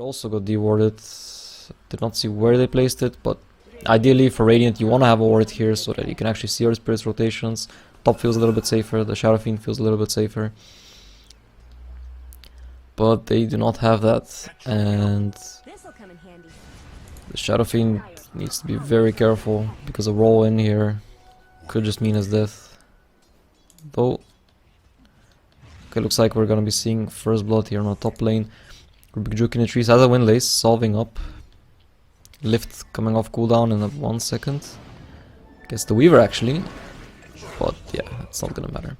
also got dewarded. Did not see where they placed it, but ideally for Radiant you want to have a ward here so that you can actually see your Spirit's rotations. Top feels a little bit safer, the Shadow Fiend feels a little bit safer. But they do not have that, and the Shadow Fiend needs to be very careful because a roll in here could just mean his death. Though, okay, looks like we're gonna be seeing first blood here on the top lane. Rubik Juke in the trees has a Windlace, solving up. Lift coming off cooldown in 1 second. Gets the Weaver actually, but yeah, it's not gonna matter.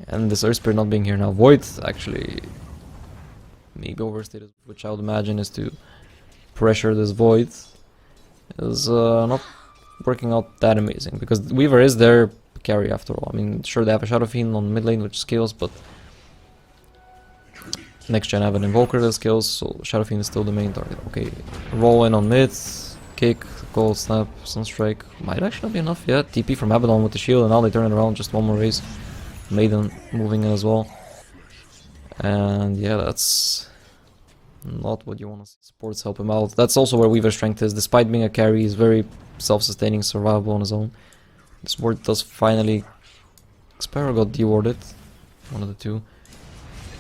And this Earth Spirit not being here now. Void actually maybe overstated, which I would imagine is to pressure this Void. Is not working out that amazing because Weaver is their carry after all. I mean, sure they have a Shadow Fiend on mid lane which scales, but next gen have an Invoker that scales, so Shadow Fiend is still the main target. Okay, roll in on mid, kick, gold snap, sunstrike. Might actually not be enough yet. TP from Abaddon with the shield, and now they turn it around. Just one more raise. Maiden moving in as well. And yeah, that's not what you want to see. Supports help him out. That's also where Weaver's strength is. Despite being a carry, he's very self-sustaining, survivable on his own. This ward does finally... Sparrow got dewarded. One of the two.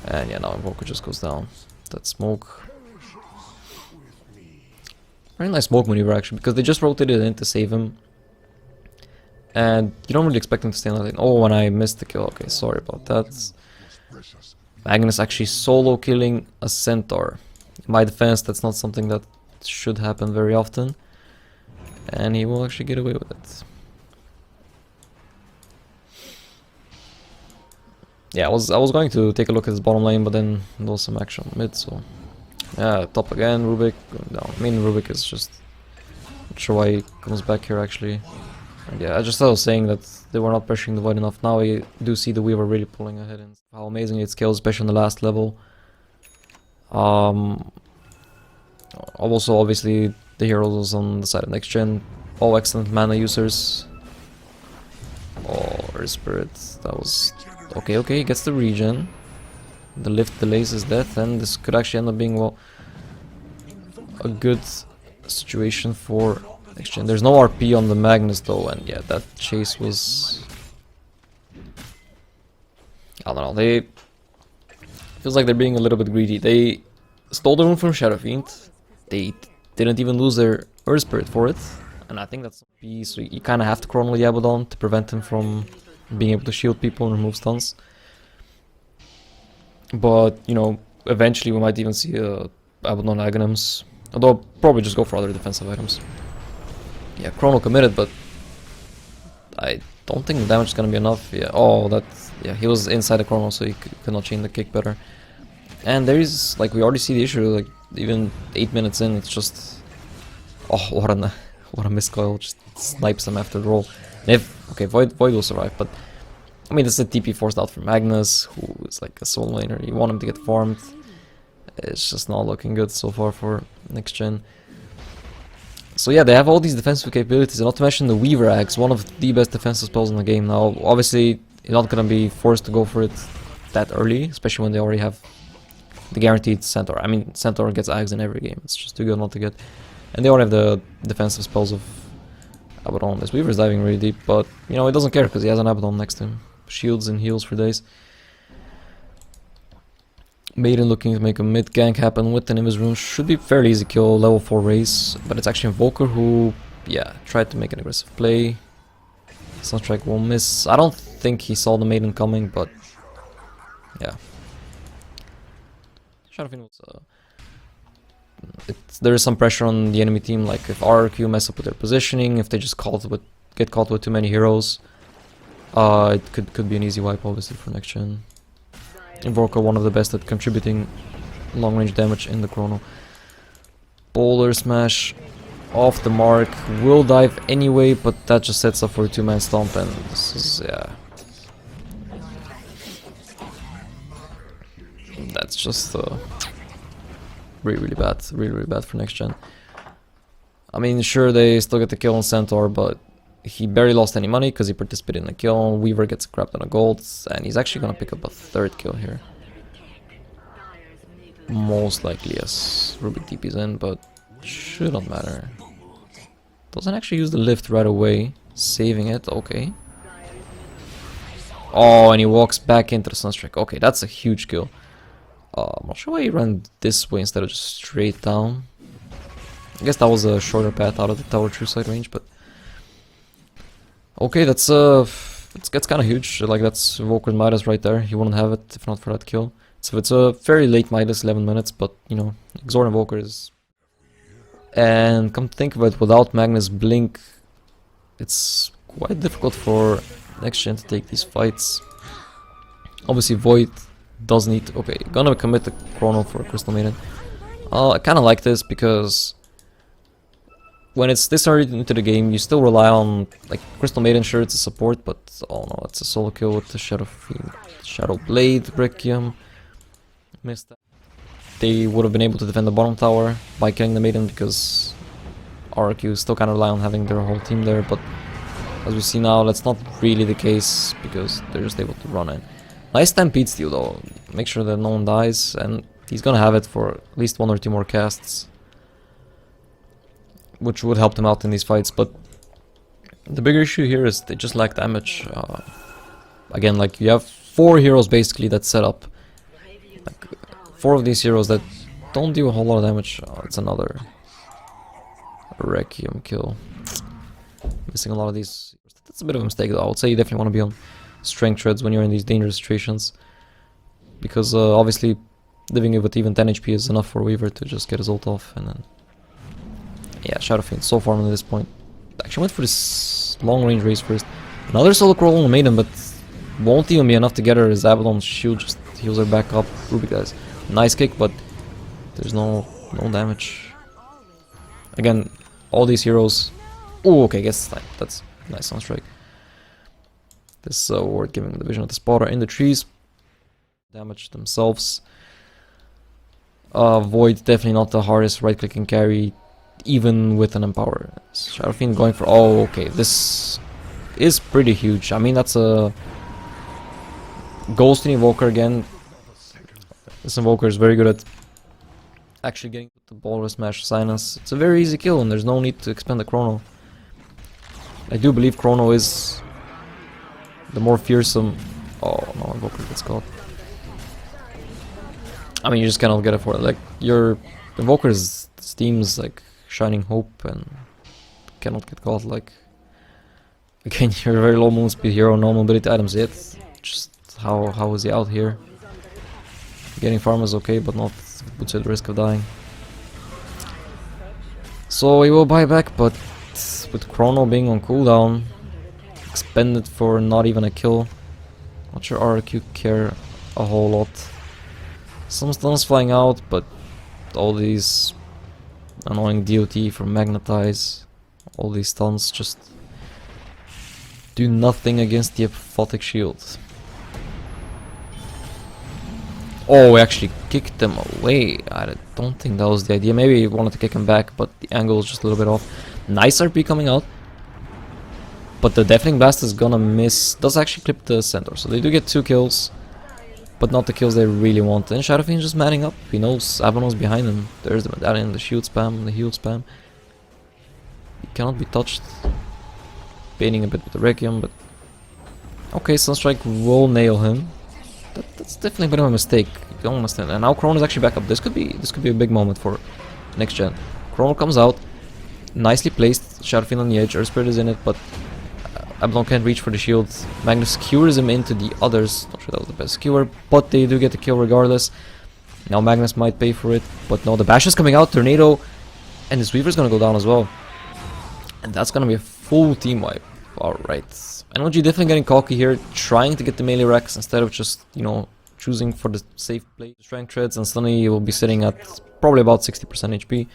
And yeah, now Invoker just goes down. That smoke. Very nice smoke maneuver actually, because they just rotated in to save him. And you don't really expect him to stay on that lane. Oh, and I missed the kill. Okay, sorry about that. Magnus actually solo killing a Centaur. In my defense, that's not something that should happen very often. And he will actually get away with it. Yeah, I was going to take a look at his bottom lane, but then there was some action on mid, so... Yeah, top again, Rubik going down. I mean, Rubik is just... Not sure why he comes back here, actually. And yeah, I was saying that they were not pressuring the Void enough. Now I do see the Weaver really pulling ahead, and how amazing it scales, especially on the last level. Also, obviously, the heroes on the side of next gen. All excellent mana users. Oh, Earth Spirit, that was... Okay, he gets the regen. The lift delays his death, and this could actually end up being, well, a good situation for next gen. There's no RP on the Magnus though, and yeah, that chase was... I don't know, they... Feels like they're being a little bit greedy. They stole the rune from Shadow Fiend. They didn't even lose their Earth Spirit for it. And I think that's a piece, so you kind of have to chrono the Abaddon to prevent him from being able to shield people and remove stuns. But, you know, eventually we might even see Abaddon Aghanims. Although I'll probably just go for other defensive items. Yeah, chrono committed, but I don't think the damage is gonna be enough. Yeah, oh, yeah, he was inside the chrono, so he could not chain the kick better. And there is, like, we already see the issue, like, even 8 minutes in, it's just... Oh, what a miscoil, just snipes him after the roll. And okay, Void will survive, but... I mean, this is a TP forced out from Magnus, who is like a soul laner. You want him to get farmed. It's just not looking good so far for next gen. So yeah, they have all these defensive capabilities, and not to mention the Weaver Axe, one of the best defensive spells in the game. Now, obviously, you're not gonna be forced to go for it that early, especially when they already have the guaranteed Centaur. I mean, Centaur gets Axe in every game. It's just too good not to get. And they already have the defensive spells of Abaddon. This Weaver's diving really deep, but, you know, he doesn't care because he has an Abaddon next to him. Shields and heals for days. Maiden looking to make a mid gank happen with an Invis Rune. Should be fairly easy kill, level 4 raise. But it's actually Invoker who, yeah, tried to make an aggressive play. Sunstrike will miss. I don't think he saw the Maiden coming, but yeah. Shadow Fiend was... there is some pressure on the enemy team, like if RR.QEON mess up with their positioning, if they just get caught with too many heroes. It could be an easy wipe, obviously, for next gen. Invoker, one of the best at contributing long range damage in the chrono. Boulder smash off the mark, will dive anyway, but that just sets up for a 2-man stomp, and this is, yeah. That's just really bad for next gen. I mean, sure, they still get the kill on Centaur, but he barely lost any money because he participated in the kill. Weaver gets a crap ton of gold, and he's actually gonna pick up a 3rd kill here. Most likely, yes. Rubik TP's in, but shouldn't matter. Doesn't actually use the lift right away. Saving it, okay. Oh, and he walks back into the Sunstrike. Okay, that's a huge kill. I'm not sure why he ran this way instead of just straight down. I guess that was a shorter path out of the tower true side range, but... Okay, that's it gets kind of huge. Like, that's Evoker's Midas right there. He wouldn't have it if not for that kill. So it's a very late Midas, 11 minutes, but, you know, Exort Invoker is... And come to think of it, without Magnus Blink, it's quite difficult for NextGen to take these fights. Obviously, Void does need to... Okay, gonna commit the Chrono for Crystal Maiden. I kind of like this because when it's this early into the game, you still rely on, like, Crystal Maiden, sure, it's a support, but oh no, it's a solo kill with the Shadow Fiend. Shadow Blade, Requiem. Missed that. They would have been able to defend the bottom tower by killing the Maiden because RQ still kind of rely on having their whole team there, but as we see now, that's not really the case because they're just able to run in. Nice Stampede steal though, make sure that no one dies, and he's gonna have it for at least 1 or 2 more casts, which would help them out in these fights, but the bigger issue here is they just lack damage. Again, like, you have 4 heroes basically that set up. Like, 4 of these heroes that don't do a whole lot of damage. It's another Requiem kill. Missing a lot of these. That's a bit of a mistake though. I would say you definitely want to be on strength treads when you're in these dangerous situations. Because obviously living with even 10 HP is enough for Weaver to just get his ult off, and then... Yeah, Shadow Fiend so far at this point. Actually went for this long range race first. Another solo crawl on Maiden, but won't even be enough to get her. His Abaddon's shield just heals her back up. Ruby guys. Nice kick, but there's no damage. Again, all these heroes... Oh, okay, guess that's nice on strike. This ward giving the vision of the spotter in the trees. Damage themselves. Void definitely not the hardest right click and carry, even with an Empower. Shadow Fiend going for... Oh, okay, this is pretty huge. I mean, that's a Ghost Invoker again. This Invoker is very good at actually getting the Ball Smash Sinus. It's a very easy kill and there's no need to expend the Chrono. I do believe Chrono is the more fearsome... Oh no, Invoker gets caught. I mean, you just cannot get it for it. Like, your Invoker's Steam's like Shining Hope and cannot get caught. Like, again, you're a very low move speed hero, no mobility items yet. Just how is he out here? Getting farm is okay, but not puts you at risk of dying. So he will buy back, but with Chrono being on cooldown, expended for not even a kill. Not sure RQ care a whole lot. Some stuns flying out, but all these annoying DOT from Magnetize, all these stuns just do nothing against the Apophotic Shield. Oh, we actually kicked them away. I don't think that was the idea. Maybe he wanted to kick him back, but the angle was just a little bit off. Nice RP coming out. But the Deafening Blast is gonna miss. Does actually clip the center. So they do get 2 kills. But not the kills they really want. And Shadow Fiend just manning up. He knows Abaddon's behind him. There's the medallion, the shield spam, the heal spam. He cannot be touched. Baiting a bit with the Requiem, but... Okay, Sunstrike will nail him. That's definitely a bit of a mistake. You don't understand. And now Chrono's actually back up. This could be a big moment for NextGen. Chrono comes out, nicely placed. Shadow Fiend on the edge. Earth Spirit is in it, but Abaddon can't reach for the shield. Magnus skewers him into the others. Not sure that was the best skewer, but they do get the kill regardless. Now Magnus might pay for it, but no, the bash is coming out. Tornado, and this Weaver's gonna go down as well. And that's gonna be a full team wipe. Alright. NG definitely getting cocky here, trying to get the melee Rex instead of just, you know, choosing for the safe play. Strength treads, and suddenly he will be sitting at probably about 60% HP.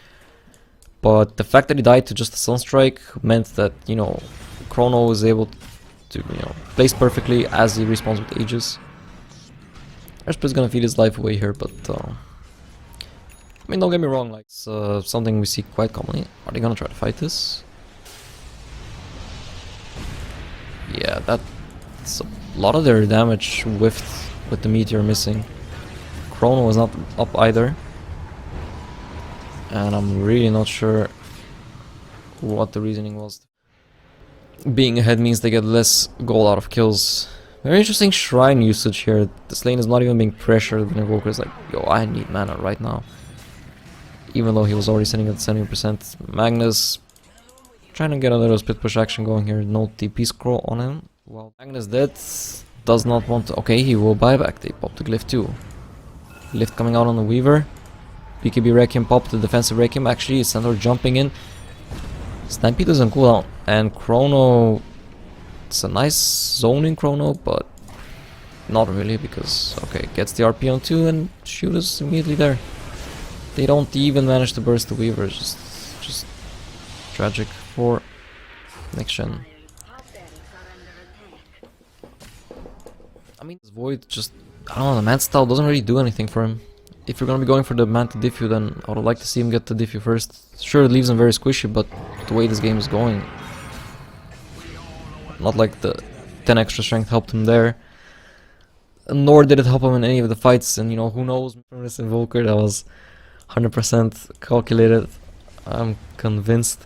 But the fact that he died to just a Sunstrike meant that, you know, Chrono was able to, you know, place perfectly as he respawns with Aegis. Airspeed's gonna feed his life away here, but I mean, don't get me wrong, like, it's something we see quite commonly. Are they gonna try to fight this? Yeah, that's a lot of their damage whiffed with the Meteor missing. Chrono is not up either. And I'm really not sure what the reasoning was. Being ahead means they get less gold out of kills. Very interesting shrine usage here. This lane is not even being pressured. The Invoker is like, yo, I need mana right now. Even though he was already sitting at 70%. Magnus trying to get a little split push action going here. No TP scroll on him. Well, Magnus dead. Does not want to. Okay, he will buy back. They pop the glyph too. Lift coming out on the Weaver. BKB Requiem pop the defensive Requiem. Actually, Centaur jumping in. Stampede doesn't cool down. And Chrono. It's a nice zoning Chrono, but not really because, okay, gets the RP on 2 and shoot us immediately there. They don't even manage to burst the Weaver. Just tragic for NextGen. I mean, this Void just, I don't know, the Manta style doesn't really do anything for him. If you're gonna be going for the Manta Diffu, then I would like to see him get the Diffu first. Sure, it leaves him very squishy, but the way this game is going, not like the 10 extra strength helped him there. Nor did it help him in any of the fights, and you know, who knows, from this Invoker, that was 100% calculated. I'm convinced.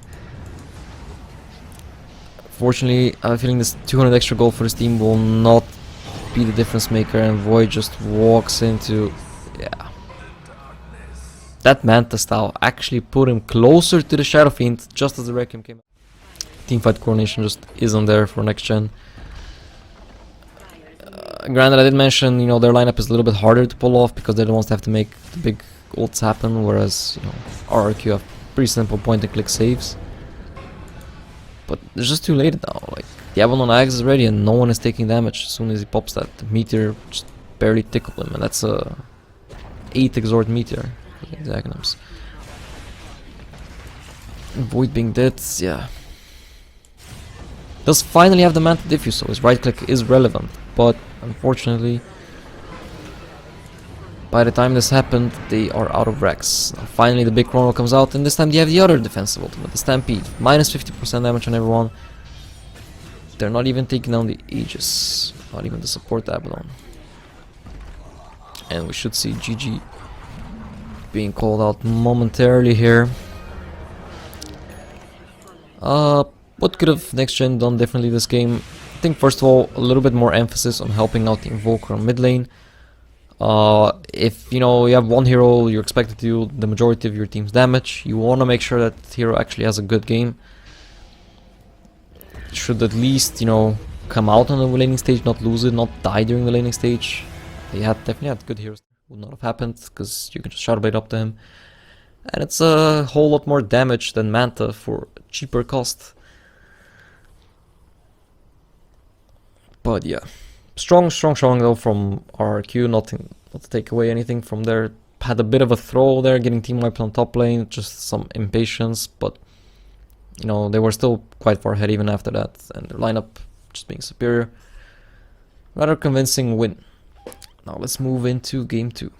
Fortunately, I have a feeling this 200 extra gold for this team will not be the difference maker, and Void just walks into, yeah. That Manta style actually put him closer to the Shadow Fiend just as the Requiem came out. Teamfight coordination just isn't there for NextGen. Granted, I did mention, you know, their lineup is a little bit harder to pull off because they're the ones that have to make the big ults happen, whereas, you know, RR.QEON have pretty simple point and click saves. But it's just too late now. Like, the Avalon Axe is ready and no one is taking damage as soon as he pops that. The Meteor just barely tickled him, and that's a 8 Exort Meteor. Hexagonums. Void being dead, yeah. Does finally have the Manta Diffuse, so his right click is relevant, but unfortunately, by the time this happened, they are out of Rex. Now, finally, the big Chrono comes out, and this time they have the other defensive ultimate, the Stampede. Minus 50% damage on everyone. They're not even taking down the Aegis, not even the support Abaddon. And we should see GG being called out momentarily here. What could have NextGen done differently this game? I think first of all, a little bit more emphasis on helping out the Invoker on mid lane. If you know you have one hero, you're expected to do the majority of your team's damage. You want to make sure that hero actually has a good game. Should at least, you know, come out on the laning stage, not lose it, not die during the laning stage. They definitely had good heroes. Would not have happened because you can just Shadow Blade up to him, and it's a whole lot more damage than Manta for a cheaper cost. But yeah, strong though from RR.QEON. Not to take away anything from there. Had a bit of a throw there, getting team wiped on top lane, just some impatience, but you know, they were still quite far ahead even after that, and their lineup just being superior. Rather convincing win. Now let's move into game 2.